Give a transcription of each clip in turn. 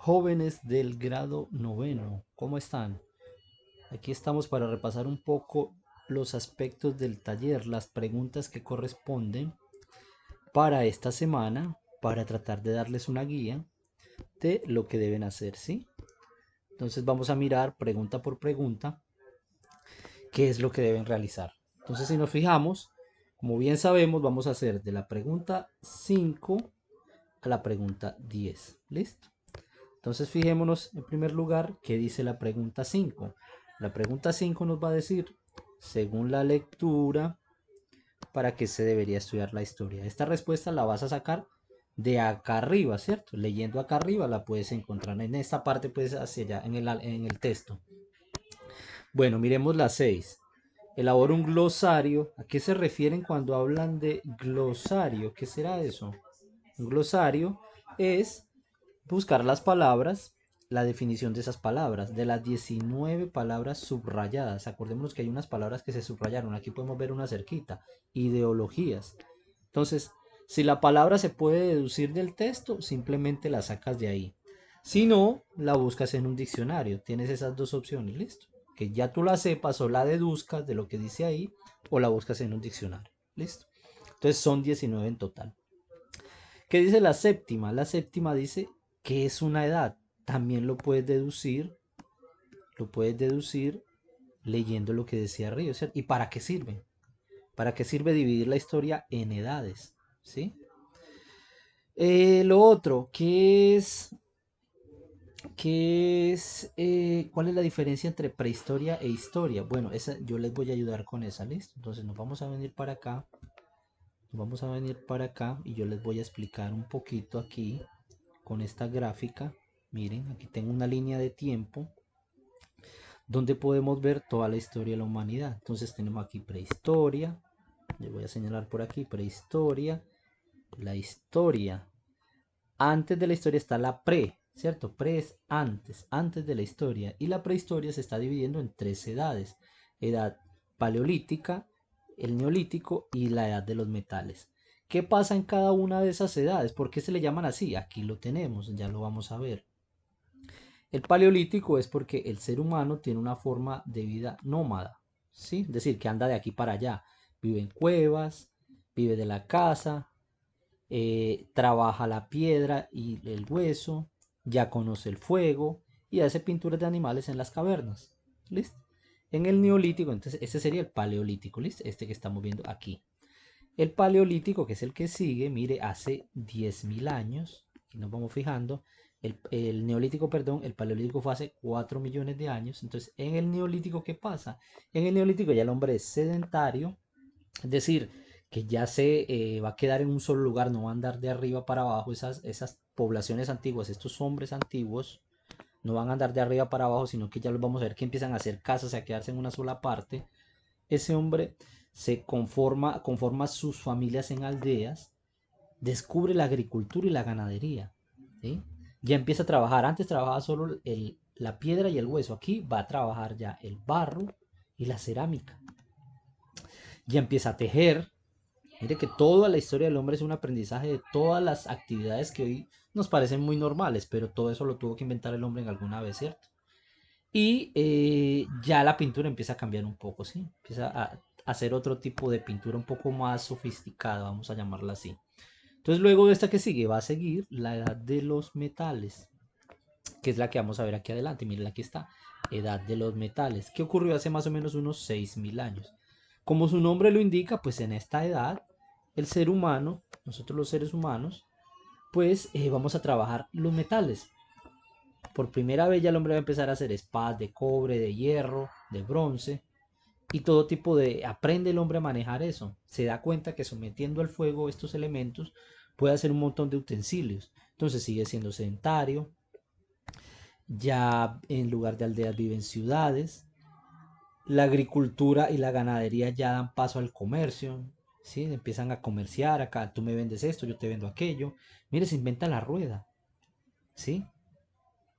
Jóvenes del grado noveno, ¿cómo están? Aquí estamos para repasar un poco los aspectos del taller, las preguntas que corresponden para esta semana, para tratar de darles una guía de lo que deben hacer, ¿sí? Entonces vamos a mirar pregunta por pregunta qué es lo que deben realizar. Entonces si nos fijamos, como bien sabemos, vamos a hacer de la pregunta 5 a la pregunta 10. ¿Listo? Entonces fijémonos en primer lugar qué dice la pregunta 5. La pregunta 5 nos va a decir, según la lectura, ¿para qué se debería estudiar la historia? Esta respuesta la vas a sacar de acá arriba, ¿cierto? Leyendo acá arriba la puedes encontrar en esta parte, pues hacia allá, en el texto. Bueno, miremos la 6. Elabora un glosario. ¿A qué se refieren cuando hablan de glosario? ¿Qué será eso? Un glosario es buscar las palabras, la definición de esas palabras, de las 19 palabras subrayadas. Acordémonos que hay unas palabras que se subrayaron. Aquí podemos ver una cerquita. Ideologías. Entonces, si la palabra se puede deducir del texto, simplemente la sacas de ahí. Si no, la buscas en un diccionario. Tienes esas dos opciones, listo. Que ya tú la sepas o la deduzcas de lo que dice ahí o la buscas en un diccionario. Listo. Entonces son 19 en total. ¿Qué dice la séptima? La séptima dice que es una edad. También lo puedes deducir leyendo lo que decía arriba, ¿cierto? ¿Y para qué sirve? ¿Para qué sirve dividir la historia en edades? ¿Sí? Lo otro, ¿cuál es la diferencia entre prehistoria e historia? Bueno, esa, yo les voy a ayudar con esa, ¿listo? Entonces nos vamos a venir para acá y yo les voy a explicar un poquito aquí con esta gráfica. Miren, aquí tengo una línea de tiempo donde podemos ver toda la historia de la humanidad. Entonces tenemos aquí prehistoria, les voy a señalar por aquí prehistoria, la historia. Antes de la historia está la pre, ¿cierto? Pre es antes de la historia. Y la prehistoria se está dividiendo en tres edades. Edad paleolítica, el neolítico y la edad de los metales. ¿Qué pasa en cada una de esas edades? ¿Por qué se le llaman así? Aquí lo tenemos, ya lo vamos a ver. El paleolítico es porque el ser humano tiene una forma de vida nómada, ¿sí? Es decir, que anda de aquí para allá. Vive en cuevas, vive de la caza, trabaja la piedra y el hueso, ya conoce el fuego y hace pinturas de animales en las cavernas. ¿Listo? En el neolítico, entonces, este sería el paleolítico, ¿listo? Este que estamos viendo aquí. El paleolítico, que es el que sigue, mire, hace 10.000 años, y nos vamos fijando, el neolítico, perdón, el paleolítico fue hace 4 millones de años. Entonces, en el neolítico, ¿qué pasa? En el neolítico ya el hombre es sedentario, es decir, que ya se va a quedar en un solo lugar, no va a andar de arriba para abajo. Esas poblaciones antiguas, estos hombres antiguos, no van a andar de arriba para abajo, sino que ya los vamos a ver que empiezan a hacer casas, a quedarse en una sola parte. Ese hombre se conforma sus familias en aldeas, descubre la agricultura y la ganadería, ¿sí? Ya empieza a trabajar. Antes trabajaba solo la piedra y el hueso. Aquí va a trabajar ya el barro y la cerámica. Ya empieza a tejer. Mire que toda la historia del hombre es un aprendizaje de todas las actividades que hoy nos parecen muy normales, pero todo eso lo tuvo que inventar el hombre en alguna vez, ¿cierto? Y ya la pintura empieza a cambiar un poco, ¿sí? Empieza a hacer otro tipo de pintura un poco más sofisticada, vamos a llamarla así. Entonces luego de esta que sigue va a seguir la edad de los metales, que es la que vamos a ver aquí adelante. Miren, aquí está, edad de los metales, que ocurrió hace más o menos unos 6.000 años. Como su nombre lo indica, pues en esta edad, el ser humano, nosotros los seres humanos, pues vamos a trabajar los metales. Por primera vez ya el hombre va a empezar a hacer espadas de cobre, de hierro, de bronce y todo tipo de... Aprende el hombre a manejar eso. Se da cuenta que sometiendo al fuego estos elementos puede hacer un montón de utensilios. Entonces sigue siendo sedentario. Ya en lugar de aldeas viven ciudades. La agricultura y la ganadería ya dan paso al comercio. ¿Sí? Empiezan a comerciar. Acá tú me vendes esto, yo te vendo aquello. Mire, se inventa la rueda. ¿Sí?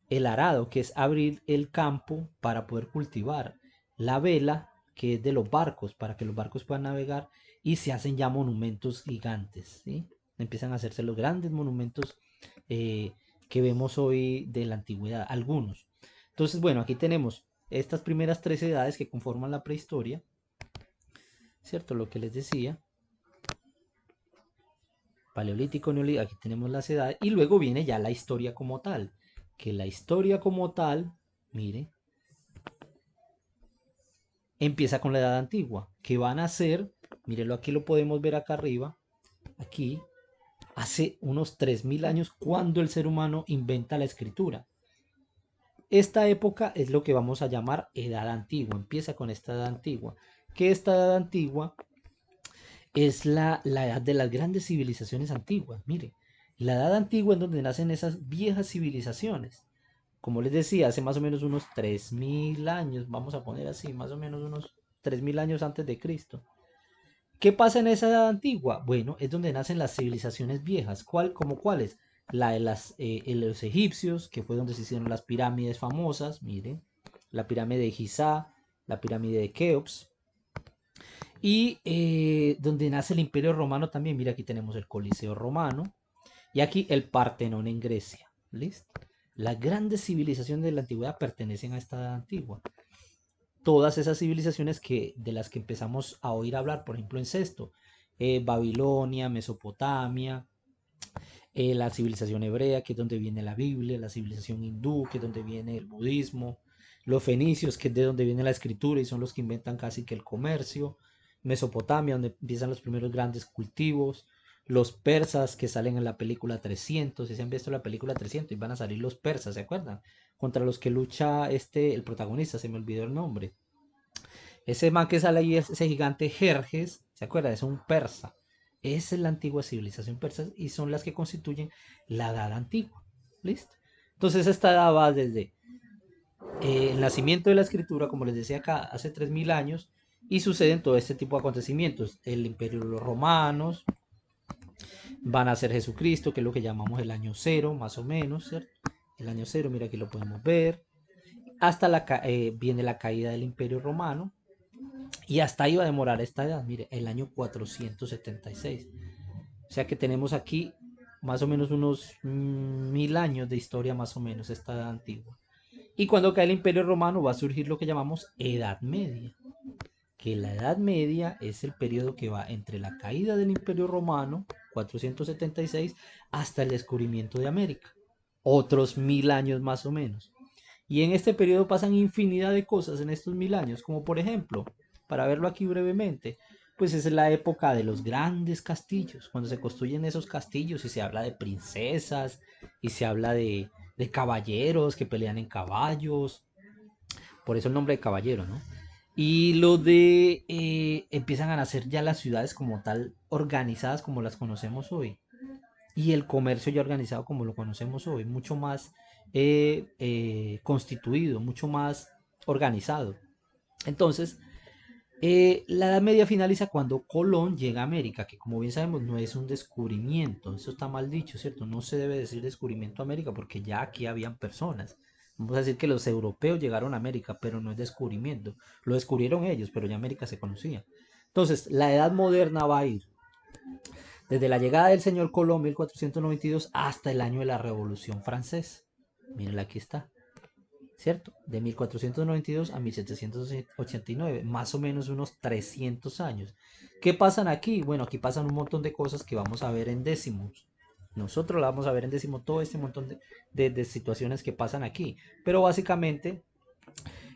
El arado, que es abrir el campo para poder cultivar, la vela, que es de los barcos, para que los barcos puedan navegar, y se hacen ya monumentos gigantes, ¿sí? Empiezan a hacerse los grandes monumentos eh, que vemos hoy de la antigüedad, algunos. Entonces, bueno, aquí tenemos estas primeras tres edades que conforman la prehistoria, ¿cierto? Lo que les decía, paleolítico, neolítico, aquí tenemos las edades, y luego viene ya la historia como tal, que la historia como tal, mire, empieza con la edad antigua, que van a ser, mírenlo, aquí lo podemos ver acá arriba, aquí, hace unos 3000 años, cuando el ser humano inventa la escritura. Esta época es lo que vamos a llamar edad antigua, empieza con esta edad antigua, que esta edad antigua es la edad de las grandes civilizaciones antiguas. Mire, la edad antigua es donde nacen esas viejas civilizaciones. Como les decía, hace más o menos unos 3000 años, vamos a poner así, más o menos unos 3000 años antes de Cristo. ¿Qué pasa en esa edad antigua? Bueno, es donde nacen las civilizaciones viejas. ¿Como cuáles? La de los egipcios, que fue donde se hicieron las pirámides famosas, miren, la pirámide de Giza, la pirámide de Keops, y donde nace el Imperio Romano también. Mira, aquí tenemos el Coliseo Romano y aquí el Partenón en Grecia. ¿Listo? Las grandes civilizaciones de la antigüedad pertenecen a esta edad antigua. Todas esas civilizaciones de las que empezamos a oír hablar, por ejemplo, en Sexto, Babilonia, Mesopotamia, la civilización hebrea, que es donde viene la Biblia, la civilización hindú, que es donde viene el budismo, los fenicios, que es de donde viene la escritura y son los que inventan casi que el comercio, Mesopotamia, donde empiezan los primeros grandes cultivos, los persas que salen en la película 300, si se han visto la película 300 y van a salir los persas, ¿se acuerdan? Contra los que lucha el protagonista, se me olvidó el nombre. Ese man que sale ahí, ese gigante Jerjes, ¿se acuerda? Es un persa. Esa es la antigua civilización persa y son las que constituyen la edad antigua. ¿Listo? Entonces esta edad va desde el nacimiento de la escritura, como les decía acá, hace 3000 años, y suceden todo este tipo de acontecimientos. El imperio de los romanos, van a ser Jesucristo, que es lo que llamamos el año cero, más o menos, ¿cierto? El año cero, mira aquí lo podemos ver. Hasta viene la caída del imperio romano, y hasta ahí va a demorar esta edad, mire, el año 476. O sea que tenemos aquí más o menos unos 1000 años de historia, más o menos, esta edad antigua. Y cuando cae el Imperio Romano va a surgir lo que llamamos Edad Media. Que la Edad Media es el periodo que va entre la caída del Imperio Romano, 476, hasta el descubrimiento de América. Otros 1000 años más o menos. Y en este periodo pasan infinidad de cosas en estos 1000 años, como por ejemplo, para verlo aquí brevemente, pues es la época de los grandes castillos, cuando se construyen esos castillos y se habla de princesas y se habla de caballeros que pelean en caballos, por eso el nombre de caballero, ¿no? Y lo de empiezan a nacer ya las ciudades como tal organizadas como las conocemos hoy y el comercio ya organizado como lo conocemos hoy, mucho más constituido, mucho más organizado. Entonces, la Edad Media finaliza cuando Colón llega a América, que como bien sabemos no es un descubrimiento, eso está mal dicho, ¿cierto? No se debe decir descubrimiento a América porque ya aquí habían personas. Vamos a decir que los europeos llegaron a América, pero no es descubrimiento. Lo descubrieron ellos, pero ya América se conocía. Entonces, la Edad Moderna va a ir desde la llegada del señor Colón, 1492, hasta el año de la Revolución Francesa. Miren, aquí está. ¿Cierto? De 1492 a 1789, más o menos unos 300 años. ¿Qué pasan aquí? Bueno, aquí pasan un montón de cosas que vamos a ver en décimos. Nosotros la vamos a ver en décimo todo este montón de situaciones que pasan aquí. Pero básicamente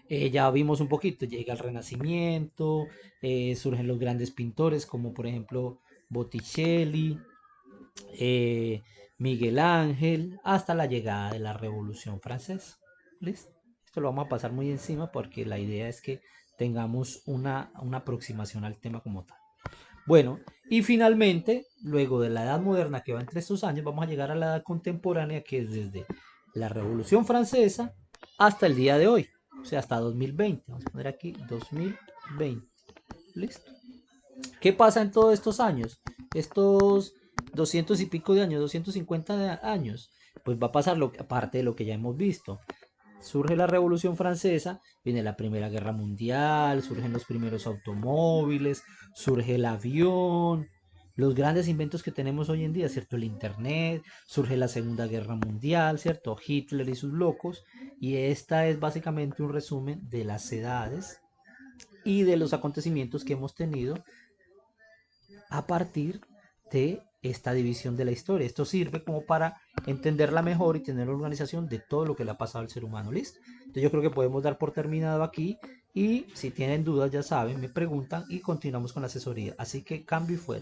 ya vimos un poquito, llega el Renacimiento, surgen los grandes pintores como por ejemplo Botticelli, eh, Miguel Ángel, hasta la llegada de la Revolución Francesa. ¿Listo? Esto lo vamos a pasar muy encima porque la idea es que tengamos una aproximación al tema como tal. Bueno, y finalmente, luego de la Edad Moderna que va entre estos años, vamos a llegar a la Edad Contemporánea que es desde la Revolución Francesa hasta el día de hoy, o sea, hasta 2020. Vamos a poner aquí 2020. ¿Listo? ¿Qué pasa en todos estos años? Estos 200 y pico de años, 250 años, pues va a pasar aparte de lo que ya hemos visto. Surge la Revolución Francesa, viene la Primera Guerra Mundial, surgen los primeros automóviles, surge el avión, los grandes inventos que tenemos hoy en día, ¿cierto? El Internet, surge la Segunda Guerra Mundial, ¿cierto? Hitler y sus locos, y esta es básicamente un resumen de las edades y de los acontecimientos que hemos tenido a partir de esta división de la historia. Esto sirve como para entenderla mejor y tener una organización de todo lo que le ha pasado al ser humano. ¿Listo? Entonces yo creo que podemos dar por terminado aquí y si tienen dudas ya saben, me preguntan y continuamos con la asesoría. Así que cambio y fuera.